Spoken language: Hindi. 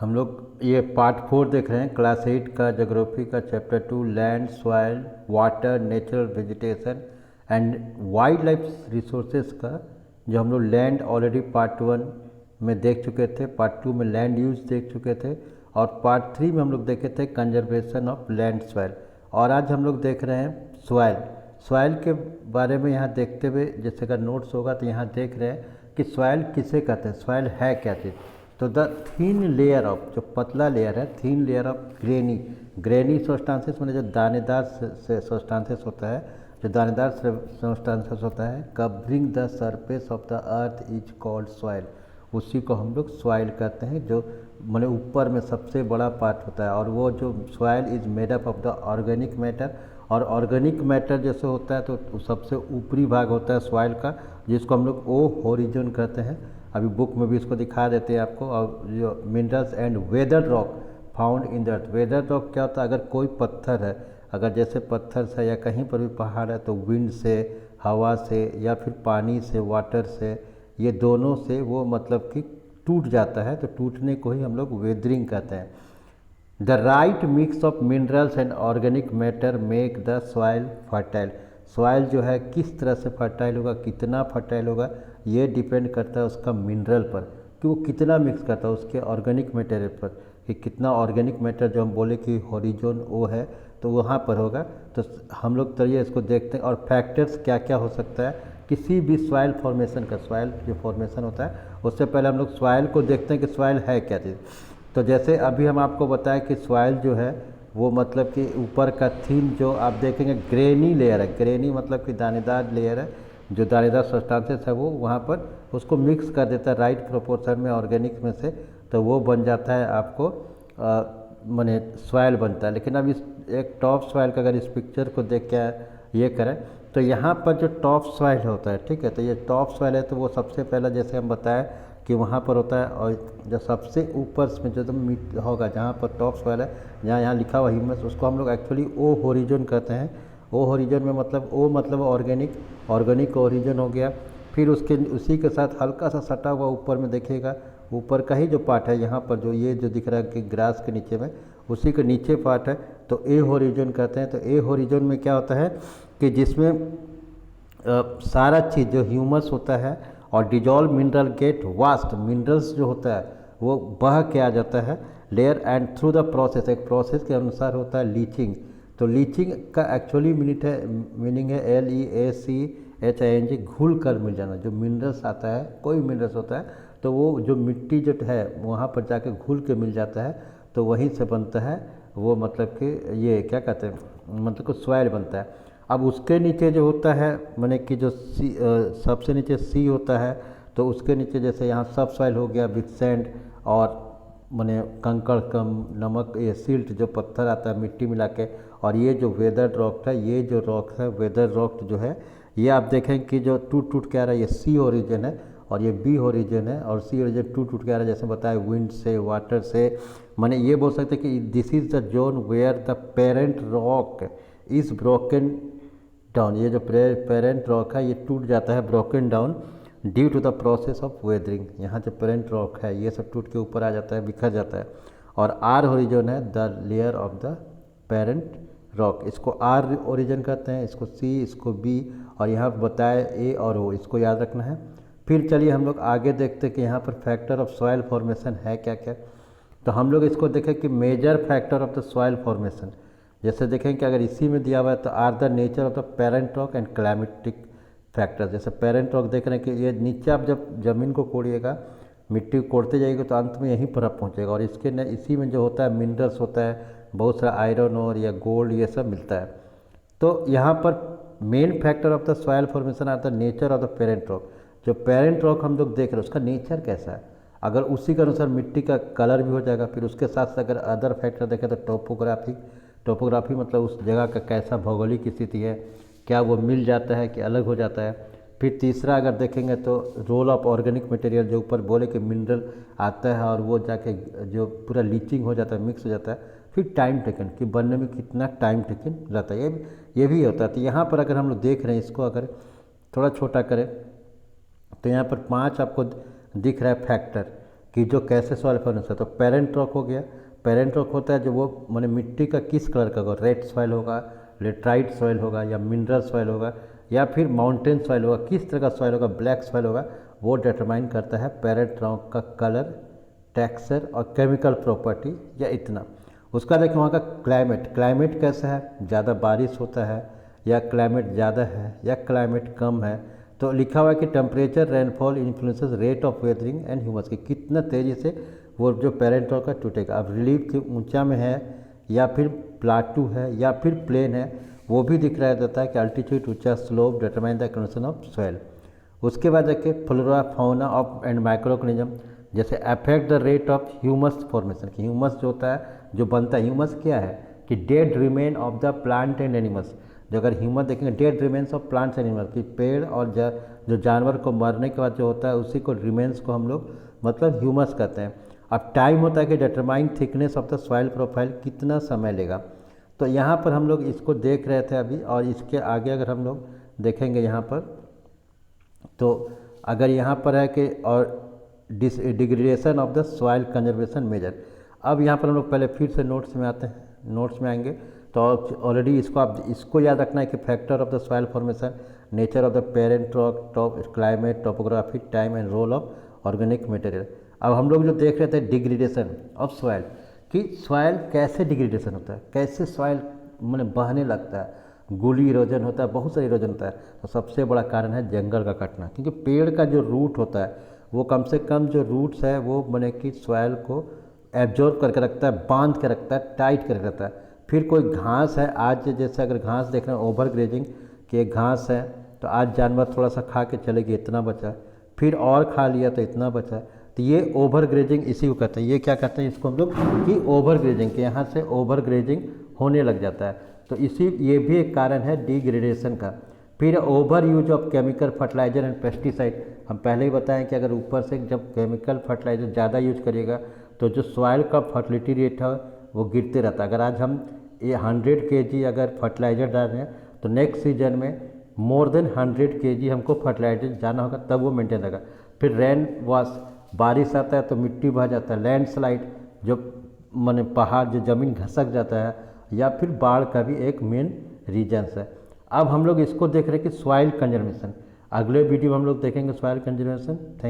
हम लोग ये पार्ट 4 देख रहे हैं क्लास 8 का ज्योग्राफी का chapter 2 land soil water natural vegetation and wild life resources का। जो हम लोग लैंड ऑलरेडी पार्ट 1 में देख चुके थे, पार्ट 2 में लैंड यूज देख चुके थे और पार्ट 3 में हम लोग देखे थे कंजर्वेशन ऑफ लैंड सॉइल। और आज हम लोग देख रहे हैं सॉइल। सॉइल के बारे में यहाँ देखते हुए जैसे अगर नोट्स होगा तो यहाँ देख रहे हैं कि सॉइल किसे कहते हैं, सॉइल है क्या चीज़। तो द थीन लेयर ऑफ, जो पतला लेयर है, thin layer of granny substances मैंने जो दानेदार से सब्सटेंसेस होता है, जो दानेदार सब्सटेंसेस होता है, covering the surface of the earth is called soil. उसी को हम लोग सॉइल कहते हैं, जो मैंने ऊपर में सबसे बड़ा पार्ट होता है। और वो जो soil is made up of the organic matter, और ऑर्गेनिक मैटर जैसे होता है तो सबसे ऊपरी भाग होता है सॉइल का, जिसको हम लोग ओ होरिजन कहते हैं। अभी बुक में भी इसको दिखा देते हैं आपको। और जो minerals and weather rock found in the earth. Weather rock क्या होता है, अगर कोई पत्थर है, अगर जैसे पत्थर से या कहीं पर भी पहाड़ है तो विंड से, हवा से या फिर पानी से, वाटर से, ये दोनों से वो मतलब कि टूट जाता है, तो टूटने को ही हम लोग वेदरिंग कहते हैं। The right mix of minerals and organic matter make the soil fertile. Soil जो है किस तरह से फर्टाइल होगा, कितना फर्टाइल होगा, ये डिपेंड करता है उसका मिनरल पर, कि वो कितना मिक्स करता है, उसके ऑर्गेनिक मैटर पर, कि कितना ऑर्गेनिक मैटर जो हम बोले कि हॉरिजॉन वो है तो वहाँ पर होगा। तो हम लोग तो ये इसको देखते हैं। और फैक्टर्स क्या क्या हो सकता है किसी भी सॉइल फॉर्मेशन का। सॉइल जो फॉर्मेशन होता है उससे पहले हम लोग सॉइल को देखते हैं कि सॉइल है क्या चीज़। तो जैसे अभी हम आपको बताएं कि सॉइल जो है वो मतलब कि ऊपर का थीन जो आप देखेंगे ग्रेनी लेयर है। ग्रेनी मतलब कि दानेदार लेयर है, जो दानेदार सब्सटेंसेस है वो वहाँ पर उसको मिक्स कर देता है राइट प्रोपोर्शन में ऑर्गेनिक में से, तो वो बन जाता है आपको माने सॉइल बनता है। लेकिन अब इस एक टॉप सॉइल का अगर इस पिक्चर को देख के ये करें तो यहाँ पर जो टॉप सॉइल होता है, ठीक है, तो ये टॉप सॉइल है तो वो सबसे पहला जैसे हम बताएं कि वहाँ पर होता है। और जो सबसे ऊपर में जो एकदम होगा जहाँ पर टॉप सॉइल है, जहाँ यहाँ लिखा हुआ ह्यूमस, उसको हम लोग एक्चुअली ओ होरिजन कहते हैं। ओ होरिजन में मतलब ओ मतलब ऑर्गेनिक ओरिजिन हो गया। फिर उसके उसी के साथ हल्का सा सटा हुआ ऊपर में देखिएगा, ऊपर का ही जो पार्ट है यहाँ पर जो ये जो दिख रहा है कि ग्रास के नीचे में, उसी के नीचे पार्ट है तो ए होरिजन कहते हैं। तो ए होरिजन में क्या होता है कि जिसमें सारा चीज़ जो ह्यूमस होता है और dissolve mineral get washed, minerals जो होता है वो बह के आ जाता है layer and through the process, एक प्रोसेस के अनुसार होता है लीचिंग। तो लीचिंग का एक्चुअली मीनिंग है LEACHING, घुल कर मिल जाना। जो मिनरल्स आता है, कोई मिनरल्स होता है तो वो जो मिट्टी जो है वहाँ पर जाके घुल के मिल जाता है, तो वहीं से बनता है वो मतलब कि ये क्या कहते हैं, मतलब कि सॉइल बनता है। अब उसके नीचे जो होता है माने कि जो सबसे नीचे सी होता है, तो उसके नीचे जैसे यहाँ सब सॉइल हो गया विथ सैंड और माने कंकड़ कम नमक, ये सिल्ट जो पत्थर आता है मिट्टी मिला के। और ये जो वेदर रॉक है, ये जो रॉक है वेदर रॉक जो है, ये आप देखें कि जो टूट टूट के आ रहा है, ये सी ओरिजिन है और ये बी ओरिजिन है। और सी ओरिजिन टूट टूट के आ रहा है जैसे बताया विंड से, वाटर से। माने ये बोल सकते हैं कि this is the zone where the parent rock is broken down. ये जो पेरेंट रॉक है ये टूट जाता है, broken down due to the process of weathering. यहाँ जो पेरेंट रॉक है ये सब टूट के ऊपर आ जाता है, बिखर जाता है। और आर ओरिजिन है the layer of the parent rock, इसको आर ओरिजिन कहते हैं, इसको सी, इसको बी, और यहाँ बताए ए और ओ, इसको याद रखना है। फिर चलिए हम लोग आगे देखते हैं कि यहाँ पर फैक्टर ऑफ सॉइल फॉर्मेशन है क्या क्या। तो हम लोग इसको देखें कि major factor of the soil formation, जैसे देखें कि अगर इसी में दिया हुआ है तो are the nature of the parent rock and climatic factor. जैसे पेरेंट रॉक देख रहे हैं कि ये नीचे आप जब ज़मीन को कोड़िएगा, मिट्टी को कोड़ते जाइएगा तो अंत में यहीं पर आप पहुँचेगा। और इसके न इसी में जो होता है मिनरल्स होता है, बहुत सारा आयरन और या गोल्ड ये सब मिलता है। तो यहाँ पर main factor of the soil formation are the nature of the parent rock. जो पेरेंट रॉक हम लोग देख रहे हैं उसका नेचर कैसा है, अगर उसी के अनुसार मिट्टी का कलर भी हो जाएगा। फिर उसके साथ साथ अगर अदर फैक्टर देखें तो टोपोग्राफी मतलब उस जगह का कैसा भौगोलिक स्थिति है, क्या वो मिल जाता है कि अलग हो जाता है। फिर तीसरा अगर देखेंगे तो रोल ऑफ ऑर्गेनिक मटेरियल, जो ऊपर बोले कि मिनरल आता है और वो जाके जो पूरा लीचिंग हो जाता है, मिक्स हो जाता है। फिर टाइम टेकन कि बनने में कितना टाइम टेकन रहता है, ये भी होता है। तो यहाँ पर अगर हम लोग देख रहे हैं, इसको अगर थोड़ा छोटा करें तो यहाँ पर 5 आपको दिख रहा है फैक्टर। कि जो कैसे सॉइल फॉर्मेशन है। तो पेरेंट रॉक हो गया, पेरेंट रॉक होता है जो वो माने मिट्टी का किस कलर का होगा, रेड सॉइल होगा, लेटराइट सॉइल होगा, या मिनरल सॉइल होगा, या फिर माउंटेन सॉइल होगा, किस तरह का सॉइल होगा, ब्लैक सॉइल होगा, वो डिटरमाइन करता है पेरेंट रॉक का कलर, टेक्सचर और केमिकल प्रॉपर्टी या इतना। उसका देखिए वहाँ का क्लाइमेट, क्लाइमेट कैसा है, ज़्यादा बारिश होता है या क्लाइमेट ज़्यादा है या क्लाइमेट कम है। तो लिखा हुआ है कि temperature rainfall influences rate of weathering and humus, की कितना तेज़ी से वो जो पेरेंट रॉक का टूटेगा। अब रिलीफ के ऊंचा में है या फिर प्लाटू है या फिर प्लेन है, वो भी दिख रहा जाता है कि अल्टीट्यूड, ऊंचा, slope determine the condition of soil. उसके बाद देखिए flora fauna of and microorganism, जैसे affect the rate of humus formation, कि ह्यूमस जो होता है जो बनता है, ह्यूमस क्या है कि dead remain of the plant and animals. जो अगर ह्यूमस देखेंगे dead remains of plants and animals, कि पेड़ और जो जानवर को मरने के बाद जो होता है उसी को रिमेन्स को हम लोग मतलब ह्यूमस कहते हैं। अब टाइम होता है कि determine thickness of the soil profile, कितना समय लेगा। तो यहाँ पर हम लोग इसको देख रहे थे अभी, और इसके आगे अगर हम लोग देखेंगे यहाँ पर, तो अगर यहाँ पर है कि और degradation of the soil conservation measure. अब यहाँ पर हम लोग पहले फिर से नोट्स में आते हैं, नोट्स में आएंगे तो ऑलरेडी इसको आप इसको याद रखना है कि factor of the soil formation, nature of the parent rock, top climate, topography, time and role of organic material. अब हम लोग जो देख रहे थे डिग्रेडेशन ऑफ सॉइल, कि सॉइल कैसे डिग्रेडेशन होता है, कैसे सॉइल मैंने बहने लगता है, गोली इरोजन होता है, बहुत सारी इरोजन होता है। तो सबसे बड़ा कारण है जंगल का कटना, क्योंकि पेड़ का जो रूट होता है वो कम से कम जो रूट्स है वो मैंने कि सॉइल को एब्जॉर्ब करके रखता है, बांध के रखता है, टाइट करके रखता है। फिर कोई घास है, आज जैसे अगर घास देख रहे हैं ओवर ग्रेजिंग, कि एक घास है तो आज जानवर थोड़ा सा खा के चले गए, इतना बचा, फिर और खा लिया तो इतना बचा, तो ये ओवर ग्रेजिंग इसी को कहते हैं। ये क्या कहते हैं इसको हम लोग कि ओवर ग्रेजिंग, के यहाँ से ओवर ग्रेजिंग होने लग जाता है। तो इसी ये भी एक कारण है डिग्रेडेशन का। फिर over use of chemical fertiliser and pesticide, हम पहले ही बताएं कि अगर ऊपर से जब केमिकल फर्टिलाइजर ज़्यादा यूज करिएगा तो जो सॉइल का फर्टिलिटी रेट है वो गिरते रहता है। अगर आज हम ये 100 kg अगर फर्टिलाइजर डाल रहे हैं तो नेक्स्ट सीजन में मोर देन 100 kg हमको फर्टिलाइजर जाना होगा, तब वो मेंटेन रहेगा। फिर रेन वॉश, बारिश आता है तो मिट्टी बह जाता है, लैंडस्लाइड जो माने पहाड़ जो ज़मीन खसक जाता है, या फिर बाढ़ का भी एक मेन रीजन्स है। अब हम लोग इसको देख रहे हैं कि सॉइल कंजर्वेशन, अगले वीडियो में हम लोग देखेंगे सॉइल कंजर्वेशन।